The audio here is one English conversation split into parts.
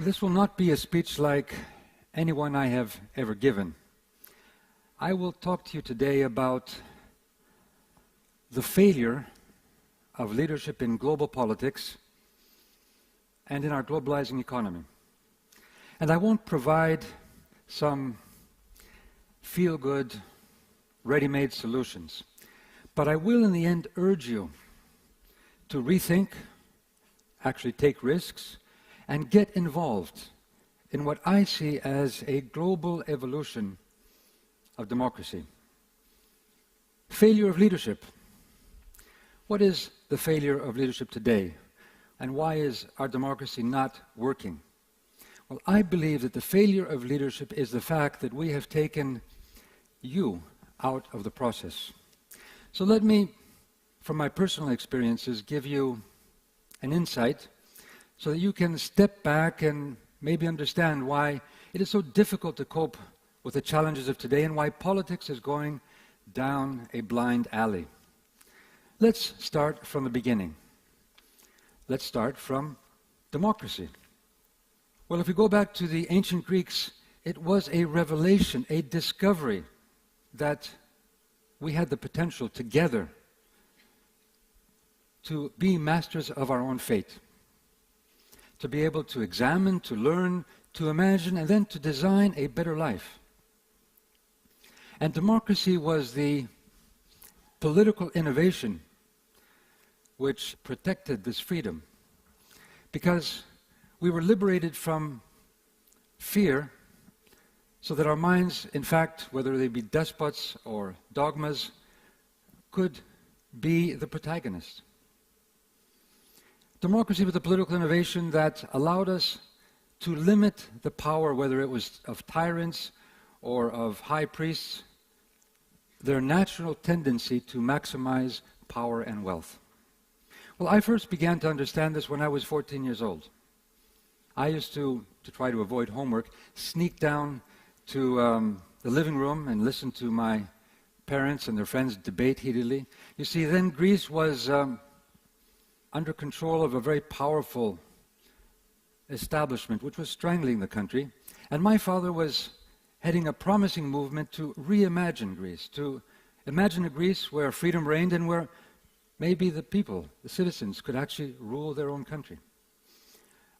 This will not be a speech like anyone I have ever given. I will talk to you today about the failure of leadership in global politics and in our globalizing economy. And I won't provide some feel-good, ready-made solutions, but I will in the end urge you to rethink, actually take risks, and get involved in what I see as a global evolution of democracy. Failure of leadership. What is the failure of leadership today? And why is our democracy not working? Well, I believe that the failure of leadership is the fact that we have taken you out of the process. So let me, from my personal experiences, give you an insight so that you can step back and maybe understand why it is so difficult to cope with the challenges of today and why politics is going down a blind alley. Let's start from the beginning. Let's start from democracy. Well, if we go back to the ancient Greeks, it was a revelation, a discovery that we had the potential together to be masters of our own fate, to be able to examine, to learn, to imagine, and then to design a better life. And democracy was the political innovation which protected this freedom, because we were liberated from fear so that our minds, in fact, whether they be despots or dogmas, could be the protagonist. Democracy was a political innovation that allowed us to limit the power, whether it was of tyrants or of high priests, their natural tendency to maximize power and wealth. Well, I first began to understand this when I was 14 years old. I used to try to avoid homework, sneak down to the living room and listen to my parents and their friends debate heatedly. You see, then Greece was under control of a very powerful establishment which was strangling the country. And my father was heading a promising movement to reimagine Greece, to imagine a Greece where freedom reigned and where maybe the people, the citizens, could actually rule their own country.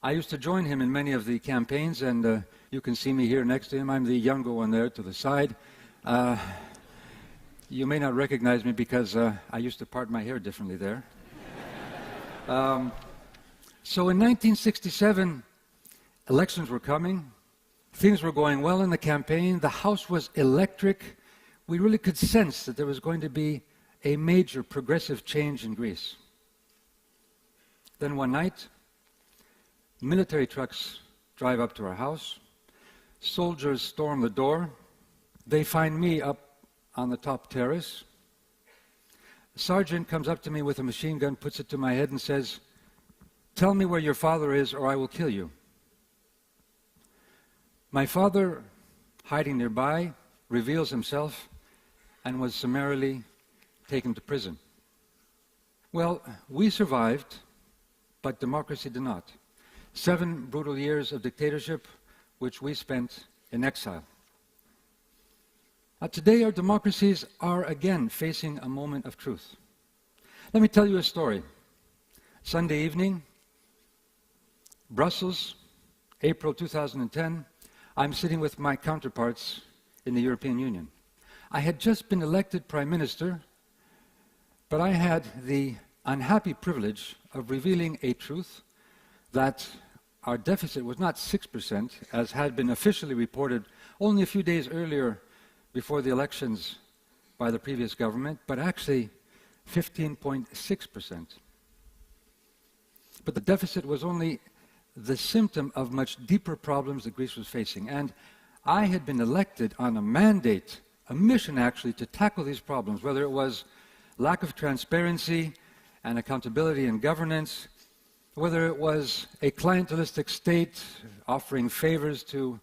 I used to join him in many of the campaigns, and you can see me here next to him. I'm the younger one there to the side. You may not recognize me because I used to part my hair differently there. So in 1967, elections were coming. Things were going well in the campaign. The House was electric. We really could sense that there was going to be a major progressive change in Greece. Then one night, military trucks drive up to our house. Soldiers storm the door. They find me up on the top terrace. A sergeant comes up to me with a machine gun, puts it to my head and says, "Tell me where your father is or I will kill you." My father, hiding nearby, reveals himself and was summarily taken to prison. Well, we survived, but democracy did not. 7 brutal years of dictatorship, which we spent in exile. Today, our democracies are again facing a moment of truth. Let me tell you a story. Sunday evening, Brussels, April 2010, I'm sitting with my counterparts in the European Union. I had just been elected Prime Minister, but I had the unhappy privilege of revealing a truth that our deficit was not 6%, as had been officially reported only a few days earlier before the elections by the previous government, but actually 15.6%. But the deficit was only the symptom of much deeper problems that Greece was facing. And I had been elected on a mandate, a mission actually, to tackle these problems, whether it was lack of transparency and accountability in governance, whether it was a clientelistic state offering favors to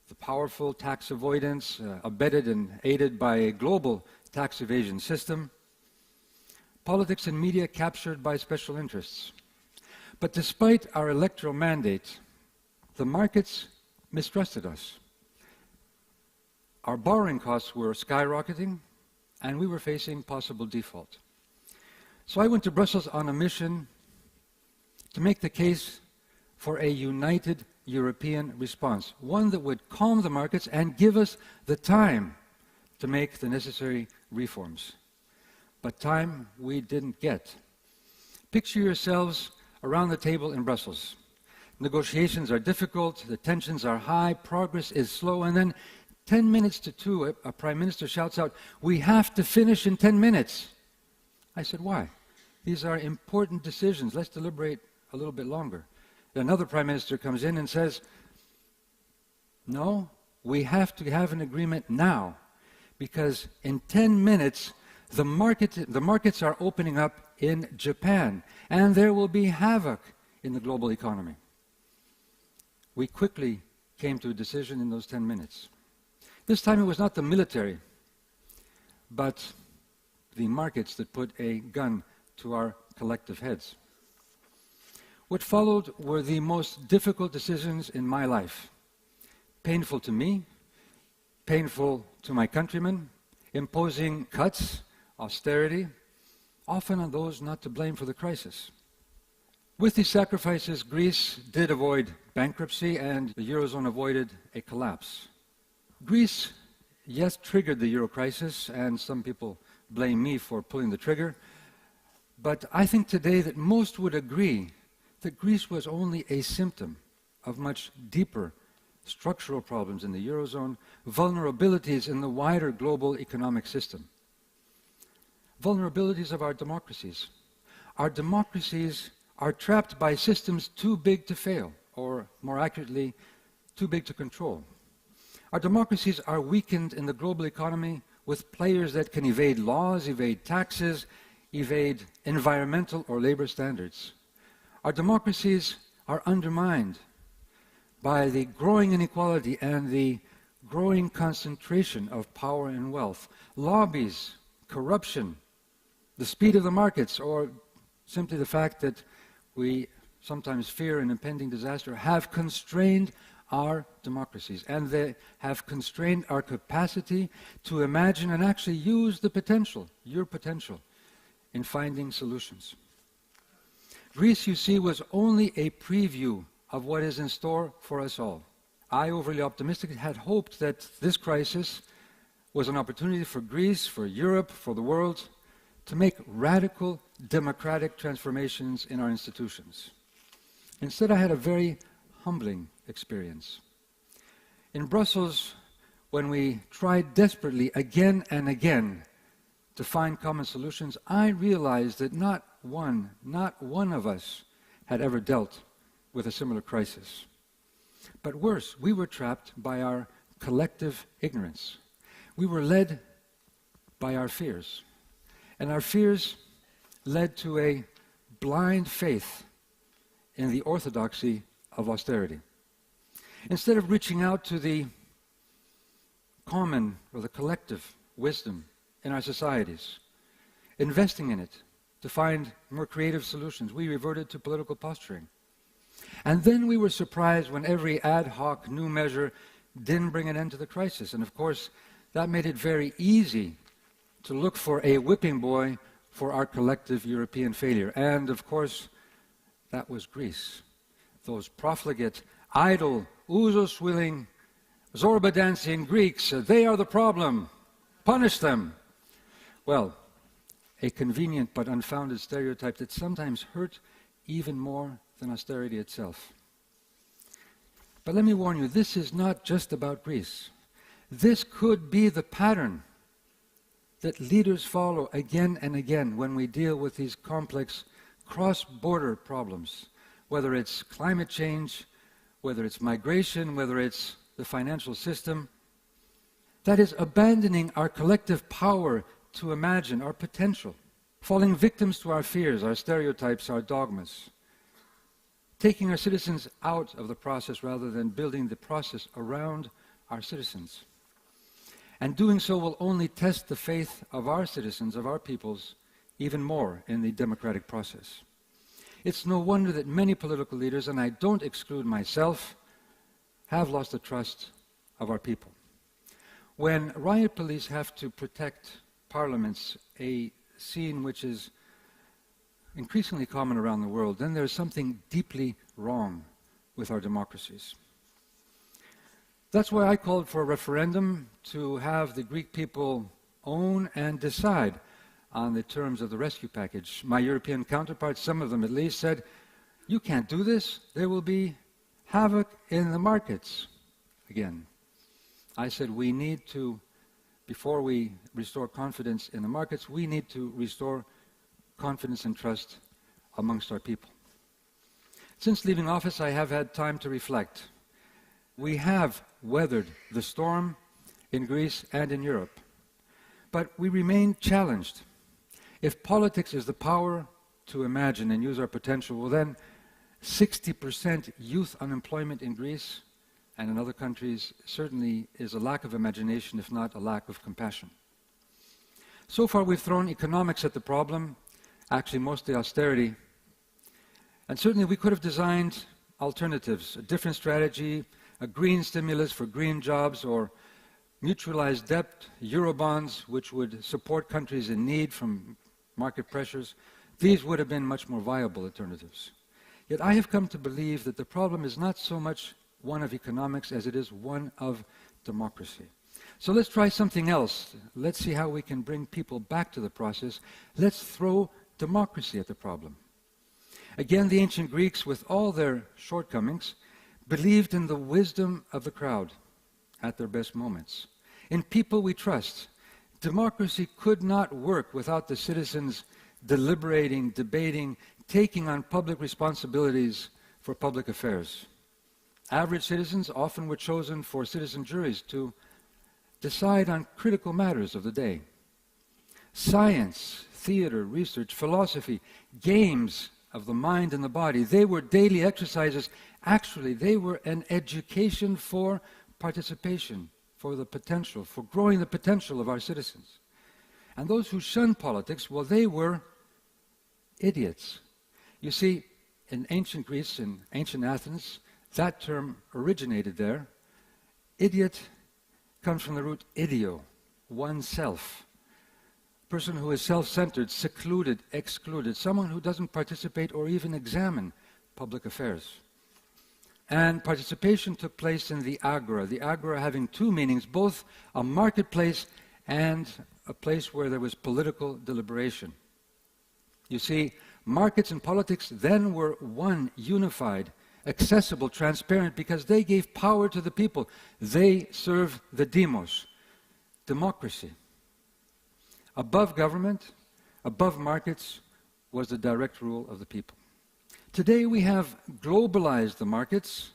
the powerful, tax avoidance, abetted and aided by a global tax evasion system, politics and media captured by special interests. But despite our electoral mandate, the markets mistrusted us. Our borrowing costs were skyrocketing, and we were facing possible default. So I went to Brussels on a mission to make the case for a united European response, one that would calm the markets and give us the time to make the necessary reforms. But time we didn't get. Picture yourselves around the table in Brussels. Negotiations are difficult, the tensions are high, progress is slow, and then 10 minutes to 2, a prime minister shouts out, "We have to finish in 10 minutes." I said, "Why? These are important decisions. Let's deliberate a little bit longer." Another prime minister comes in and says, "No, we have to have an agreement now, because in 10 minutes, the markets are opening up in Japan, and there will be havoc in the global economy." We quickly came to a decision in those 10 minutes. This time it was not the military, but the markets that put a gun to our collective heads. What followed were the most difficult decisions in my life. Painful to me, painful to my countrymen, imposing cuts, austerity, often on those not to blame for the crisis. With these sacrifices, Greece did avoid bankruptcy and the Eurozone avoided a collapse. Greece, yes, triggered the Euro crisis, and some people blame me for pulling the trigger, but I think today that most would agree that Greece was only a symptom of much deeper structural problems in the Eurozone, vulnerabilities in the wider global economic system. Vulnerabilities of our democracies. Our democracies are trapped by systems too big to fail, or more accurately, too big to control. Our democracies are weakened in the global economy with players that can evade laws, evade taxes, evade environmental or labor standards. Our democracies are undermined by the growing inequality and the growing concentration of power and wealth. Lobbies, corruption, the speed of the markets, or simply the fact that we sometimes fear an impending disaster, have constrained our democracies, and they have constrained our capacity to imagine and actually use the potential, your potential, in finding solutions. Greece, you see, was only a preview of what is in store for us all. I, overly optimistic, had hoped that this crisis was an opportunity for Greece, for Europe, for the world, to make radical democratic transformations in our institutions. Instead, I had a very humbling experience. In Brussels, when we tried desperately again and again to find common solutions, I realized that not one of us had ever dealt with a similar crisis. But worse, we were trapped by our collective ignorance. We were led by our fears. And our fears led to a blind faith in the orthodoxy of austerity. Instead of reaching out to the common or the collective wisdom in our societies, investing in it to find more creative solutions, we reverted to political posturing. And then we were surprised when every ad hoc new measure didn't bring an end to the crisis. And of course, that made it very easy to look for a whipping boy for our collective European failure. And of course, that was Greece. Those profligate, idle, ouzos-willing, Zorba-dancing Greeks, they are the problem. Punish them. Well, a convenient but unfounded stereotype that sometimes hurt even more than austerity itself. But let me warn you, this is not just about Greece. This could be the pattern that leaders follow again and again when we deal with these complex cross-border problems, whether it's climate change, whether it's migration, whether it's the financial system. That is abandoning our collective power to imagine our potential, falling victims to our fears, our stereotypes, our dogmas, taking our citizens out of the process rather than building the process around our citizens. And doing so will only test the faith of our citizens, of our peoples, even more in the democratic process. It's no wonder that many political leaders, and I don't exclude myself, have lost the trust of our people. When riot police have to protect parliaments, a scene which is increasingly common around the world, then there's something deeply wrong with our democracies. That's why I called for a referendum to have the Greek people own and decide on the terms of the rescue package. My European counterparts, some of them at least, said, "You can't do this. There will be havoc in the markets." Again, I said we need to, before we restore confidence in the markets, we need to restore confidence and trust amongst our people. Since leaving office, I have had time to reflect. We have weathered the storm in Greece and in Europe, but we remain challenged. If politics is the power to imagine and use our potential, well then 60% youth unemployment in Greece and in other countries certainly is a lack of imagination, if not a lack of compassion. So far we've thrown economics at the problem, actually mostly austerity, and certainly we could have designed alternatives, a different strategy, a green stimulus for green jobs, or mutualized debt, Eurobonds, which would support countries in need from market pressures. These would have been much more viable alternatives. Yet I have come to believe that the problem is not so much one of economics as it is one of democracy. So let's try something else. Let's see how we can bring people back to the process. Let's throw democracy at the problem. Again, the ancient Greeks, with all their shortcomings, believed in the wisdom of the crowd at their best moments. In people we trust. Democracy could not work without the citizens deliberating, debating, taking on public responsibilities for public affairs. Average citizens often were chosen for citizen juries to decide on critical matters of the day. Science, theater, research, philosophy, games of the mind and the body, they were daily exercises. Actually, they were an education for participation, for the potential, for growing the potential of our citizens. And those who shunned politics, well, they were idiots. You see, in ancient Greece, in ancient Athens, that term originated there. Idiot comes from the root idio, oneself. A person who is self-centered, secluded, excluded, someone who doesn't participate or even examine public affairs. And participation took place in the agora having two meanings, both a marketplace and a place where there was political deliberation. You see, markets and politics then were one, unified, accessible, transparent, because they gave power to the people. They served the demos, democracy. Above government, above markets, was the direct rule of the people. Today we have globalized the markets,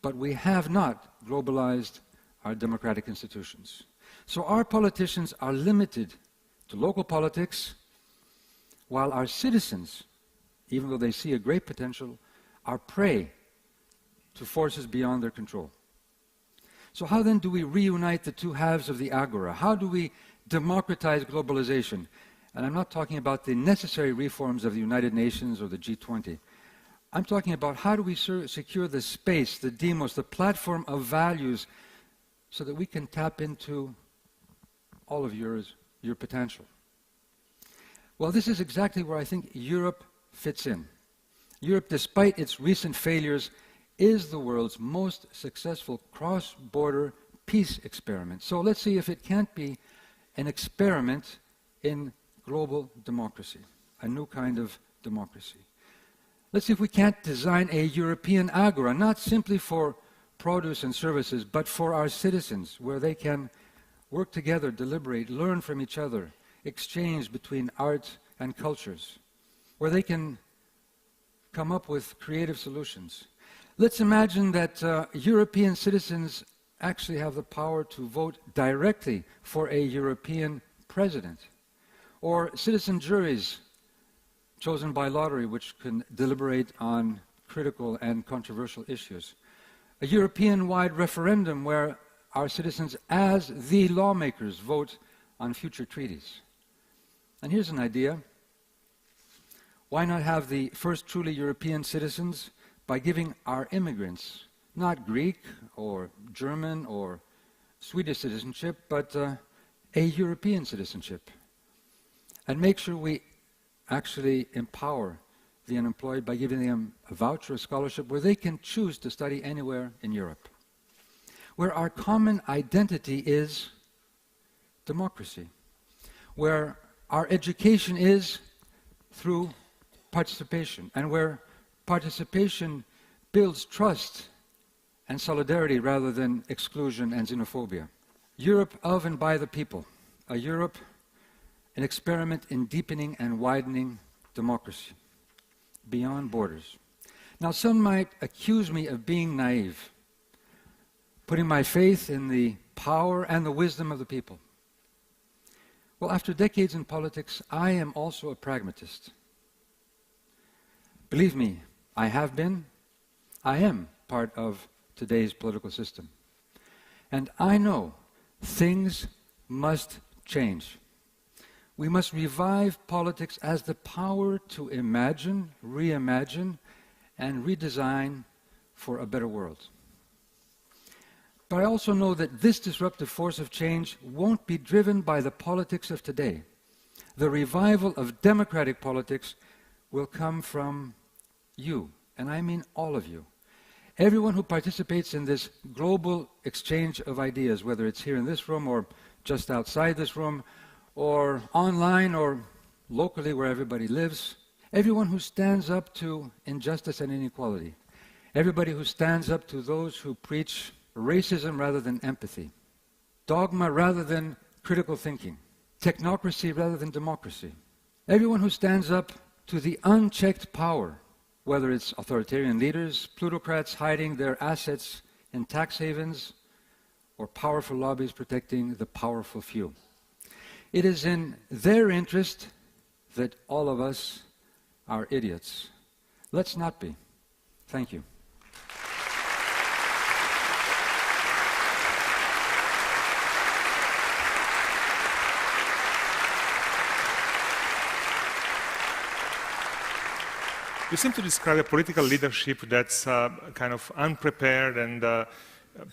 but we have not globalized our democratic institutions. So our politicians are limited to local politics, while our citizens, even though they see a great potential, are prey to forces beyond their control. So how then do we reunite the two halves of the agora? How do we democratize globalization? And I'm not talking about the necessary reforms of the United Nations or the G20. I'm talking about how do we secure the space, the demos, the platform of values, so that we can tap into all of your potential. Well, this is exactly where I think Europe fits in. Europe, despite its recent failures, is the world's most successful cross-border peace experiment. So let's see if it can't be an experiment in global democracy, a new kind of democracy. Let's see if we can't design a European agora, not simply for produce and services, but for our citizens, where they can work together, deliberate, learn from each other, exchange between art and cultures, where they can come up with creative solutions. Let's imagine that European citizens actually have the power to vote directly for a European president, or citizen juries chosen by lottery which can deliberate on critical and controversial issues. A European-wide referendum where our citizens, as the lawmakers, vote on future treaties. And here's an idea. Why not have the first truly European citizens by giving our immigrants not Greek or German or Swedish citizenship, but a European citizenship. And make sure we actually empower the unemployed by giving them a voucher, a scholarship, where they can choose to study anywhere in Europe. Where our common identity is democracy. Where our education is through participation, and where participation builds trust and solidarity rather than exclusion and xenophobia. Europe of and by the people. A Europe, an experiment in deepening and widening democracy beyond borders. Now, some might accuse me of being naive, putting my faith in the power and the wisdom of the people. Well, after decades in politics, I am also a pragmatist. Believe me, I am part of today's political system. And I know things must change. We must revive politics as the power to imagine, reimagine, and redesign for a better world. But I also know that this disruptive force of change won't be driven by the politics of today. The revival of democratic politics will come from you, and I mean all of you. Everyone who participates in this global exchange of ideas, whether it's here in this room or just outside this room, or online or locally where everybody lives, everyone who stands up to injustice and inequality, everybody who stands up to those who preach racism rather than empathy, dogma rather than critical thinking, technocracy rather than democracy, everyone who stands up to the unchecked power, whether it's authoritarian leaders, plutocrats hiding their assets in tax havens, or powerful lobbies protecting the powerful few. It is in their interest that all of us are idiots. Let's not be. Thank you. You seem to describe a political leadership that's kind of unprepared and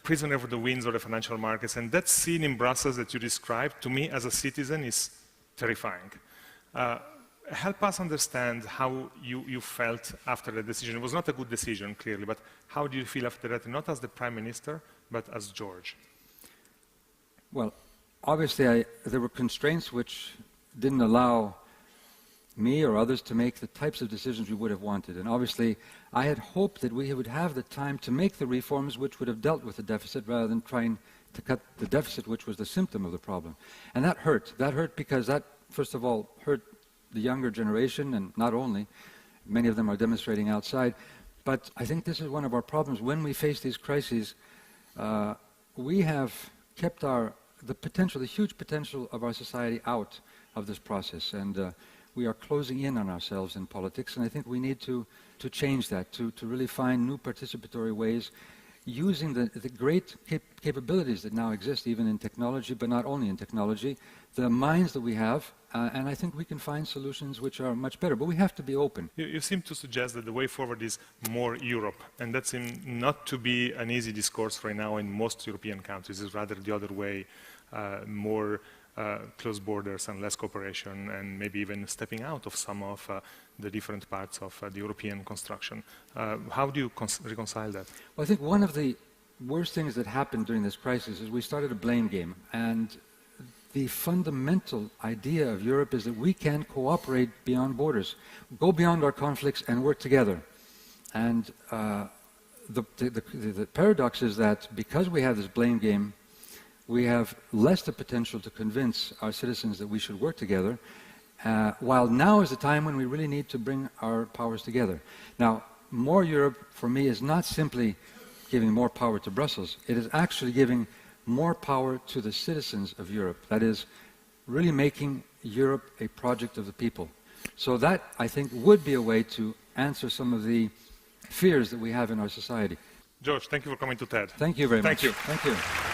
prisoner of the winds of the financial markets. And that scene in Brussels that you described, to me as a citizen, is terrifying. Help us understand how you felt after the decision. It was not a good decision, clearly, but how do you feel after that, not as the Prime Minister, but as George? Well, obviously there were constraints which didn't allow me or others to make the types of decisions we would have wanted. And obviously, I had hoped that we would have the time to make the reforms which would have dealt with the deficit rather than trying to cut the deficit, which was the symptom of the problem. And that hurt. That hurt because that, first of all, hurt the younger generation, and not only. Many of them are demonstrating outside. But I think this is one of our problems. When we face these crises, we have kept the huge potential of our society out of this process. And we are closing in on ourselves in politics, and I think we need to change that, to really find new participatory ways, using the great capabilities that now exist, even in technology, but not only in technology, the minds that we have, and I think we can find solutions which are much better, but we have to be open. You seem to suggest that the way forward is more Europe, and that seems not to be an easy discourse right now in most European countries. It's rather the other way, more closed borders and less cooperation, and maybe even stepping out of some of the different parts of the European construction. How do you reconcile that? Well, I think one of the worst things that happened during this crisis is we started a blame game. And the fundamental idea of Europe is that we can cooperate beyond borders, go beyond our conflicts and work together. And the paradox is that because we have this blame game, we have less the potential to convince our citizens that we should work together, while now is the time when we really need to bring our powers together. Now, more Europe, for me, is not simply giving more power to Brussels. It is actually giving more power to the citizens of Europe. That is, really making Europe a project of the people. So that, I think, would be a way to answer some of the fears that we have in our society. George, thank you for coming to TED. Thank you very much. Thank you. Thank you.